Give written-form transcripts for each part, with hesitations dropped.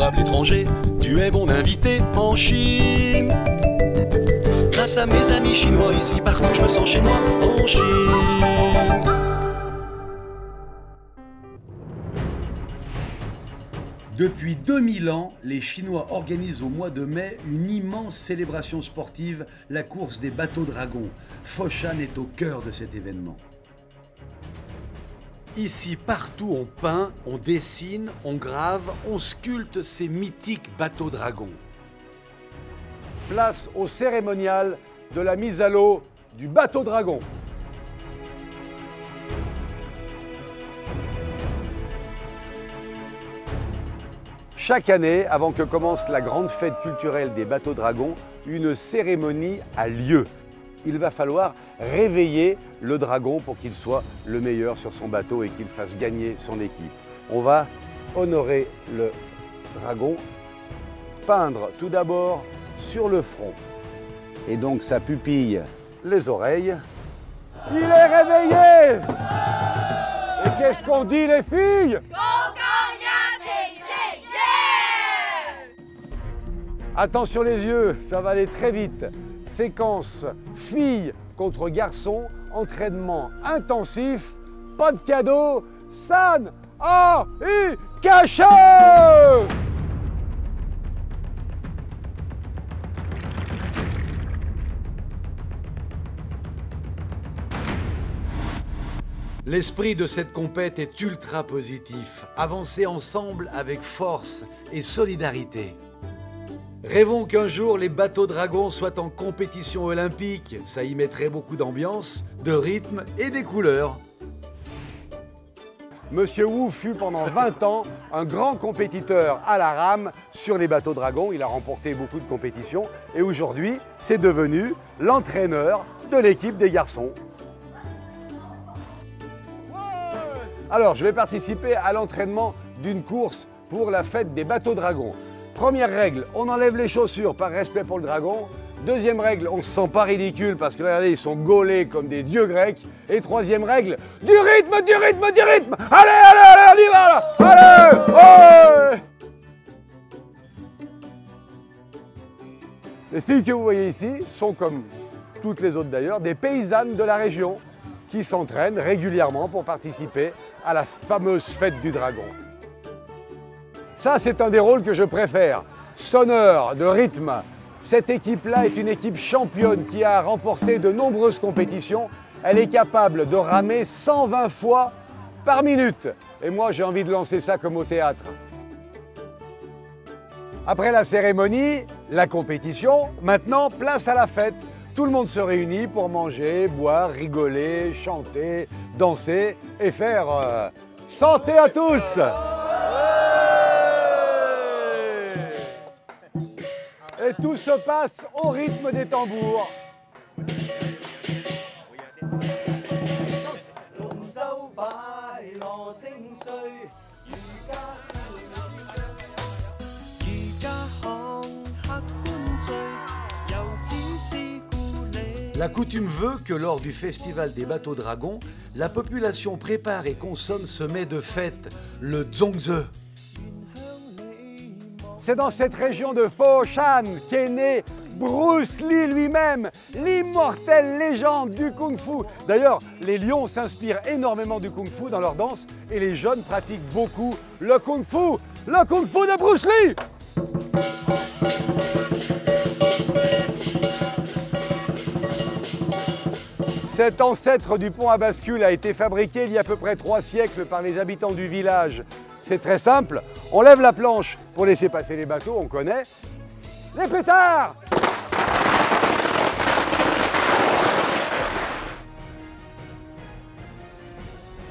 Formidable étranger, tu es mon invité en Chine. Grâce à mes amis chinois, ici partout je me sens chez moi en Chine. Depuis 2000 ans, les Chinois organisent au mois de mai une immense célébration sportive, la course des bateaux dragons. Foshan est au cœur de cet événement. Ici, partout, on peint, on dessine, on grave, on sculpte ces mythiques bateaux dragons. Place au cérémonial de la mise à l'eau du bateau dragon. Chaque année, avant que commence la grande fête culturelle des bateaux dragons, une cérémonie a lieu. Il va falloir réveiller le dragon pour qu'il soit le meilleur sur son bateau et qu'il fasse gagner son équipe. On va honorer le dragon, peindre tout d'abord sur le front et donc sa pupille, les oreilles. Il est réveillé! Et qu'est-ce qu'on dit les filles? Attention les yeux, ça va aller très vite. Séquence filles contre garçons, entraînement intensif, pas de cadeau, San, A, I, cache! L'esprit de cette compète est ultra positif. Avancer ensemble avec force et solidarité. Rêvons qu'un jour les bateaux dragons soient en compétition olympique. Ça y mettrait beaucoup d'ambiance, de rythme et des couleurs. Monsieur Wu fut pendant 20 ans un grand compétiteur à la rame sur les bateaux dragons. Il a remporté beaucoup de compétitions et aujourd'hui, c'est devenu l'entraîneur de l'équipe des garçons. Alors, je vais participer à l'entraînement d'une course pour la fête des bateaux dragons. Première règle, on enlève les chaussures par respect pour le dragon. Deuxième règle, on ne se sent pas ridicule parce que regardez, ils sont gaulés comme des dieux grecs. Et troisième règle, du rythme, du rythme, du rythme. Allez, allez, allez, on y va là. Allez, oh. Les filles que vous voyez ici sont, comme toutes les autres d'ailleurs, des paysannes de la région qui s'entraînent régulièrement pour participer à la fameuse fête du dragon. Ça, c'est un des rôles que je préfère. Sonneur, de rythme. Cette équipe-là est une équipe championne qui a remporté de nombreuses compétitions. Elle est capable de ramer 120 fois par minute. Et moi, j'ai envie de lancer ça comme au théâtre. Après la cérémonie, la compétition, maintenant, place à la fête. Tout le monde se réunit pour manger, boire, rigoler, chanter, danser et faire santé à tous! Et tout se passe au rythme des tambours. La coutume veut que lors du festival des bateaux dragons, la population prépare et consomme ce mets de fête, le zongzi. C'est dans cette région de Foshan qu'est né Bruce Lee lui-même, l'immortelle légende du Kung-Fu. D'ailleurs, les lions s'inspirent énormément du Kung-Fu dans leur danse et les jeunes pratiquent beaucoup le Kung-Fu de Bruce Lee. Cet ancêtre du pont à bascule a été fabriqué il y a à peu près 3 siècles par les habitants du village. C'est très simple, on lève la planche pour laisser passer les bateaux, on connaît. Les pétards!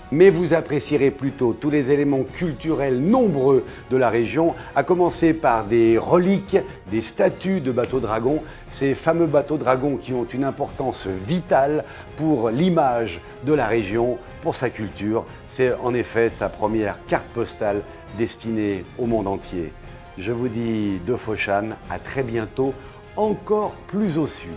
Mais vous apprécierez plutôt tous les éléments culturels nombreux de la région, à commencer par des reliques, des statues de bateaux dragons, ces fameux bateaux dragons qui ont une importance vitale pour l'image de la région, pour sa culture. C'est en effet sa première carte postale destinée au monde entier. Je vous dis de Foshan, à très bientôt, encore plus au sud.